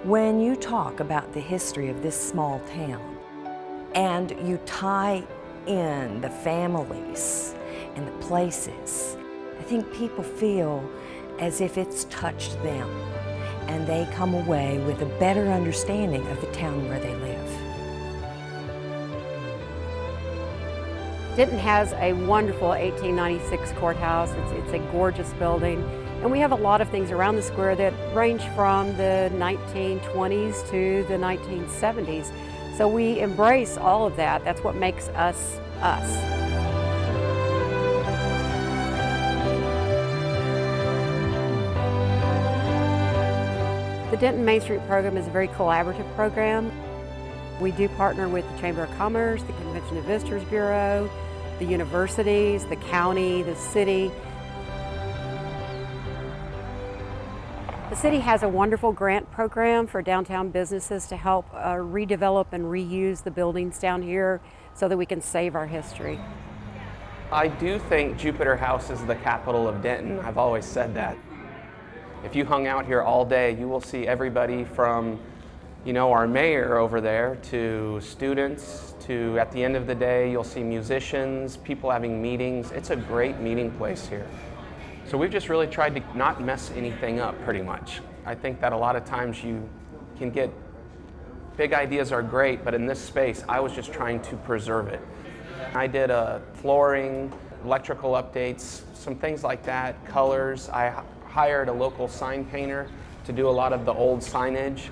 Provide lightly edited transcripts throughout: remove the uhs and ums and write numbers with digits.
When you talk about the history of this small town and you tie in the families and the places, I think people feel as if it's touched them and they come away with a better understanding of the town where they live. Denton has a wonderful 1896 courthouse. It's a gorgeous building. And we have a lot of things around the square that range from the 1920s to the 1970s. So we embrace all of that. That's what makes us us. The Denton Main Street program is a very collaborative program. We do partner with the Chamber of Commerce, the Convention and Visitors Bureau, the universities, the county, the city. The city has a wonderful grant program for downtown businesses to help redevelop and reuse the buildings down here so that we can save our history. I do think Jupiter House is the capital of Denton. I've always said that. If you hung out here all day, you will see everybody from, our mayor over there to students to, at the end of the day, you'll see musicians, people having meetings. It's a great meeting place here. So we've just really tried to not mess anything up, pretty much. I think that a lot of times you can get, big ideas are great, but in this space, I was just trying to preserve it. I did flooring, electrical updates, some things like that, colors. I hired a local sign painter to do a lot of the old signage.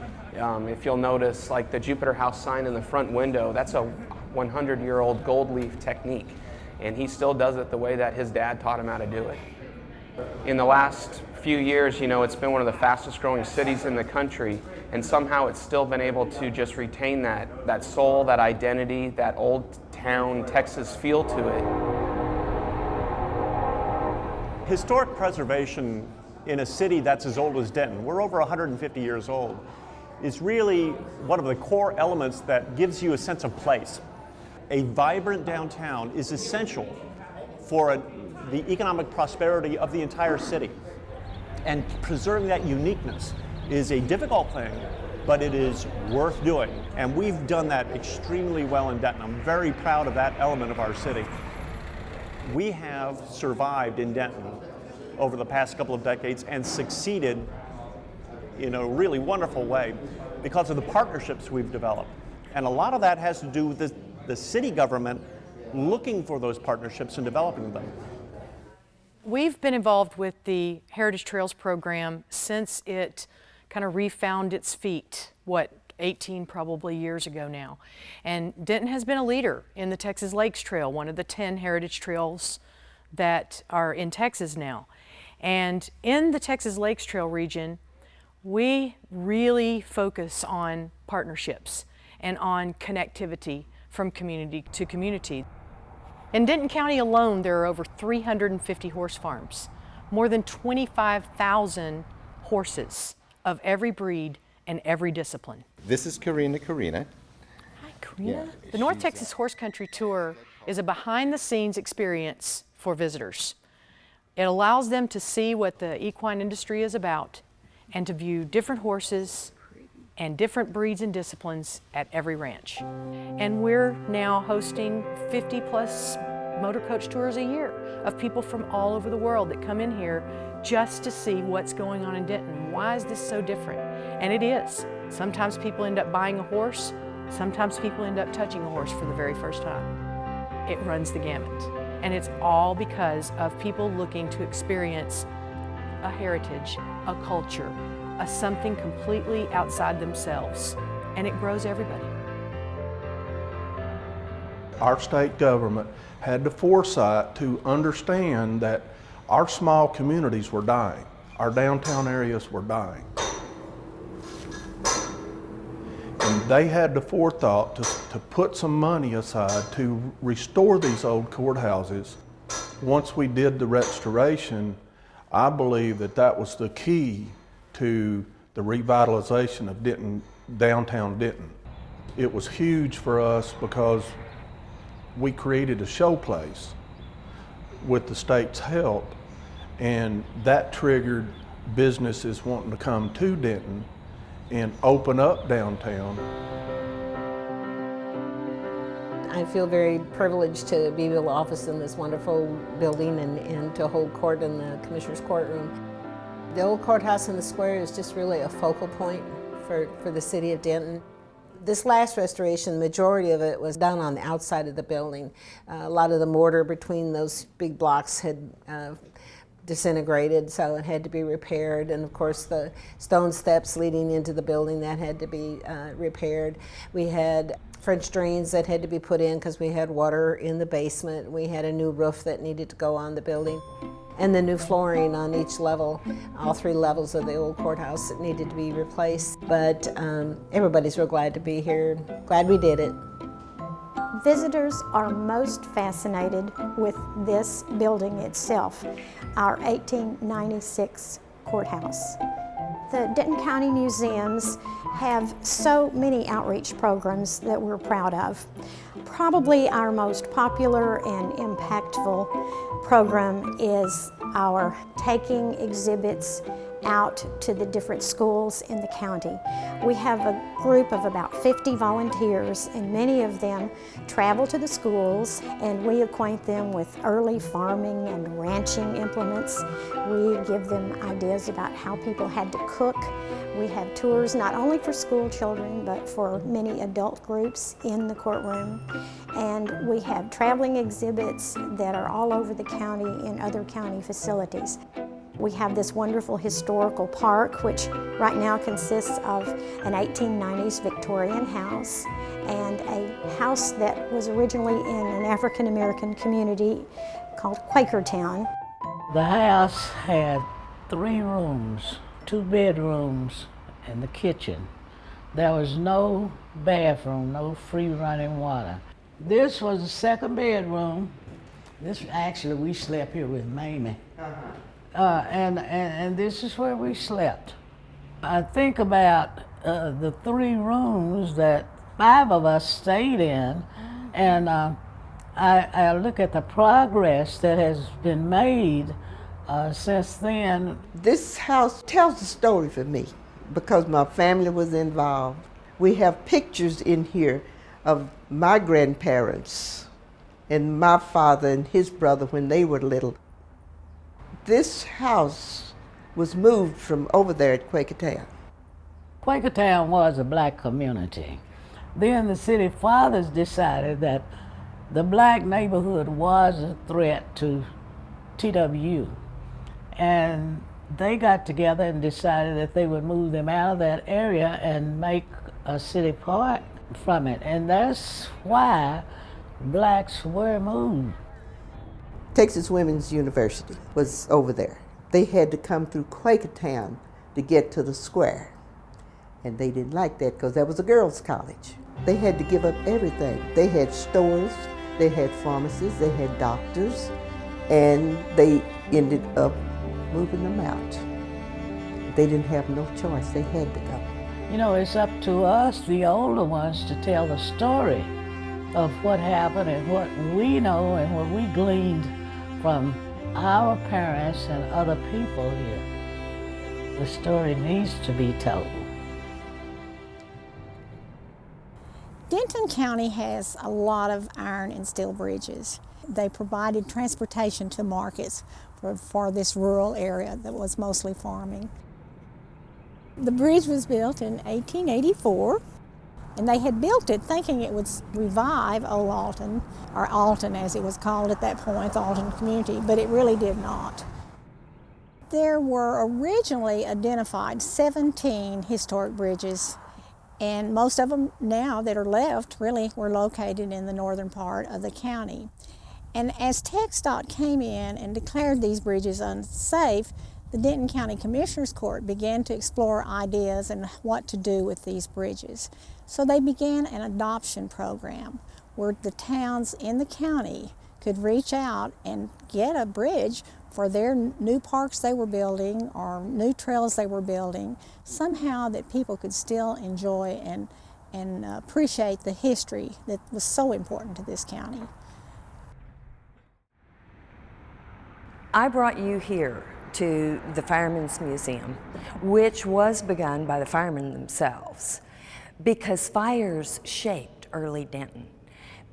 If you'll notice, like the Jupiter House sign in the front window, that's a 100-year-old gold leaf technique. And he still does it the way that his dad taught him how to do it. In the last few years, it's been one of the fastest growing cities in the country, and somehow it's still been able to just retain that soul, that identity, that old town Texas feel to it. Historic preservation in a city that's as old as Denton, we're over 150 years old, is really one of the core elements that gives you a sense of place. A vibrant downtown is essential for the economic prosperity of the entire city. And preserving that uniqueness is a difficult thing, but it is worth doing. And we've done that extremely well in Denton. I'm very proud of that element of our city. We have survived in Denton over the past couple of decades and succeeded in a really wonderful way because of the partnerships we've developed. And a lot of that has to do with the city government looking for those partnerships and developing them. We've been involved with the Heritage Trails program since it kind of refound its feet, 18 probably years ago now. And Denton has been a leader in the Texas Lakes Trail, one of the 10 heritage trails that are in Texas now. And in the Texas Lakes Trail region, we really focus on partnerships and on connectivity from community to community. In Denton County alone, there are over 350 horse farms, more than 25,000 horses of every breed and every discipline. This is Karina. Hi, Karina. Yeah, the North Texas Horse Country Tour is a behind-the-scenes experience for visitors. It allows them to see what the equine industry is about and to view different horses and different breeds and disciplines at every ranch. And we're now hosting 50+ motor coach tours a year of people from all over the world that come in here just to see what's going on in Denton. Why is this so different? And it is. Sometimes people end up buying a horse, sometimes people end up touching a horse for the very first time. It runs the gamut. And it's all because of people looking to experience a heritage, a culture, a something completely outside themselves, and it grows everybody. Our state government had the foresight to understand that our small communities were dying, our downtown areas were dying. And they had the forethought to put some money aside to restore these old courthouses. Once we did the restoration, I believe that was the key to the revitalization of Denton, downtown Denton. It was huge for us because we created a showplace with the state's help, and that triggered businesses wanting to come to Denton and open up downtown. I feel very privileged to be able to office in this wonderful building and to hold court in the Commissioner's courtroom. The old courthouse in the square is just really a focal point for the city of Denton. This last restoration, the majority of it was done on the outside of the building. A lot of the mortar between those big blocks had disintegrated, so it had to be repaired, and of course the stone steps leading into the building, that had to be repaired. We had French drains that had to be put in because we had water in the basement. We had a new roof that needed to go on the building, and the new flooring on each level, all 3 levels of the old courthouse, that needed to be replaced. But everybody's real glad to be here, glad we did it. Visitors are most fascinated with this building itself, our 1896 courthouse. The Denton County Museums have so many outreach programs that we're proud of. Probably our most popular and impactful program is our taking exhibits out to the different schools in the county. We have a group of about 50 volunteers, and many of them travel to the schools, and we acquaint them with early farming and ranching implements. We give them ideas about how people had to cook. We have tours not only for school children, but for many adult groups in the courtroom. And we have traveling exhibits that are all over the county in other county facilities. We have this wonderful historical park, which right now consists of an 1890s Victorian house and a house that was originally in an African American community called Quakertown. The house had 3 rooms, 2 bedrooms, and the kitchen. There was no bathroom, no free running water. This was the 2nd bedroom. This actually, we slept here with Mamie. And this is where we slept. I think about the 3 rooms that 5 of us stayed in, and I look at the progress that has been made since then. This house tells a story for me because my family was involved. We have pictures in here of my grandparents and my father and his brother when they were little. This house was moved from over there at Quakertown. Quakertown was a black community. Then the city fathers decided that the black neighborhood was a threat to TWU. And they got together and decided that they would move them out of that area and make a city park from it. And that's why blacks were moved. Texas Women's University was over there. They had to come through Quakertown to get to the square. And they didn't like that because that was a girls' college. They had to give up everything. They had stores, they had pharmacies, they had doctors, and they ended up moving them out. They didn't have no choice, they had to go. You know, it's up to us, the older ones, to tell the story of what happened and what we know and what we gleaned from our parents and other people here. The story needs to be told. Denton County has a lot of iron and steel bridges. They provided transportation to markets for this rural area that was mostly farming. The bridge was built in 1884, and they had built it thinking it would revive Old Alton, or Alton as it was called at that point, the Alton community, but it really did not. There were originally identified 17 historic bridges, and most of them now that are left really were located in the northern part of the county. And as TxDOT came in and declared these bridges unsafe, the Denton County Commissioner's Court began to explore ideas and what to do with these bridges. So they began an adoption program where the towns in the county could reach out and get a bridge for their new parks they were building or new trails they were building, somehow that people could still enjoy and appreciate the history that was so important to this county. I brought you here to the Firemen's Museum, which was begun by the firemen themselves, because fires shaped early Denton.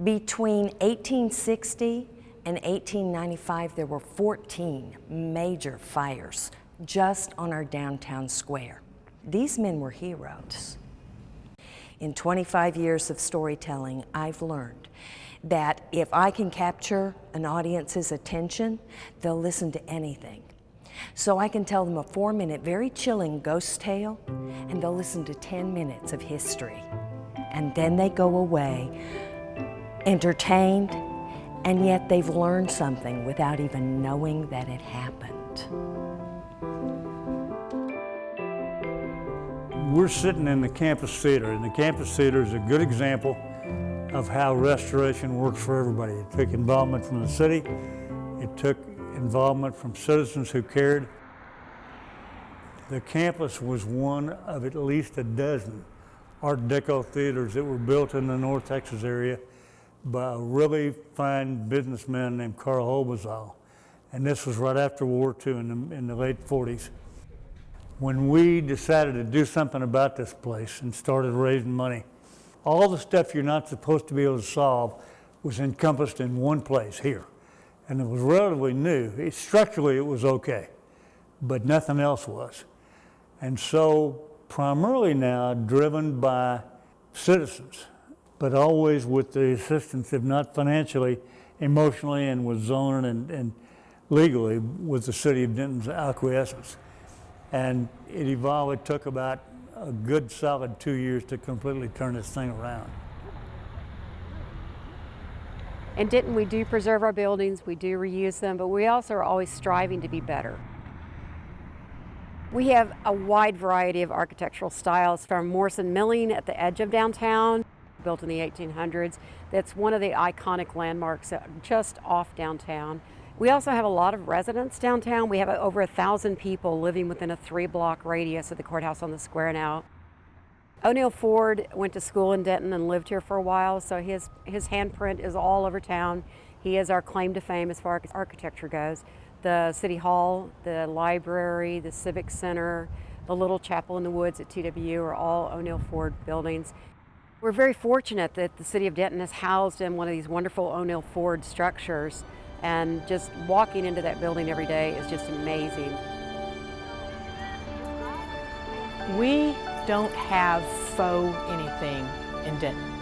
Between 1860 and 1895, there were 14 major fires just on our downtown square. These men were heroes. In 25 years of storytelling, I've learned that if I can capture an audience's attention, they'll listen to anything. So I can tell them a 4-minute, very chilling ghost tale, and they'll listen to 10 minutes of history. And then they go away entertained, and yet they've learned something without even knowing that it happened. We're sitting in the campus theater, and the campus theater is a good example of how restoration works for everybody. It took involvement from the city, it took involvement from citizens who cared. The campus was one of at least a dozen Art Deco theaters that were built in the North Texas area by a really fine businessman named Carl Holbazal. And this was right after World War II in the late 40s. When we decided to do something about this place and started raising money, all the stuff you're not supposed to be able to solve was encompassed in one place here. And it was relatively new. Structurally, it was okay, but nothing else was. And so, primarily now driven by citizens, but always with the assistance, if not financially, emotionally, and with zoning and legally with the city of Denton's acquiescence. And it evolved. It took about a good solid 2 years to completely turn this thing around. In Denton, we do preserve our buildings, we do reuse them, but we also are always striving to be better. We have a wide variety of architectural styles, from Morrison Milling at the edge of downtown, built in the 1800s. That's one of the iconic landmarks just off downtown. We also have a lot of residents downtown. We have over 1,000 people living within a 3-block radius of the courthouse on the square now. O'Neill Ford went to school in Denton and lived here for a while, so his handprint is all over town. He is our claim to fame as far as architecture goes. The City Hall, the library, the Civic Center, the little chapel in the woods at TWU are all O'Neill Ford buildings. We're very fortunate that the city of Denton is housed in one of these wonderful O'Neill Ford structures, and just walking into that building every day is just amazing. We don't have faux anything in Denton.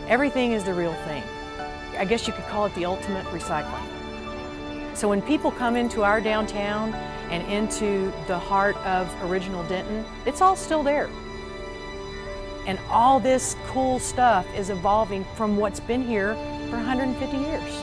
Everything is the real thing. I guess you could call it the ultimate recycling. So when people come into our downtown and into the heart of original Denton, it's all still there. And all this cool stuff is evolving from what's been here for 150 years.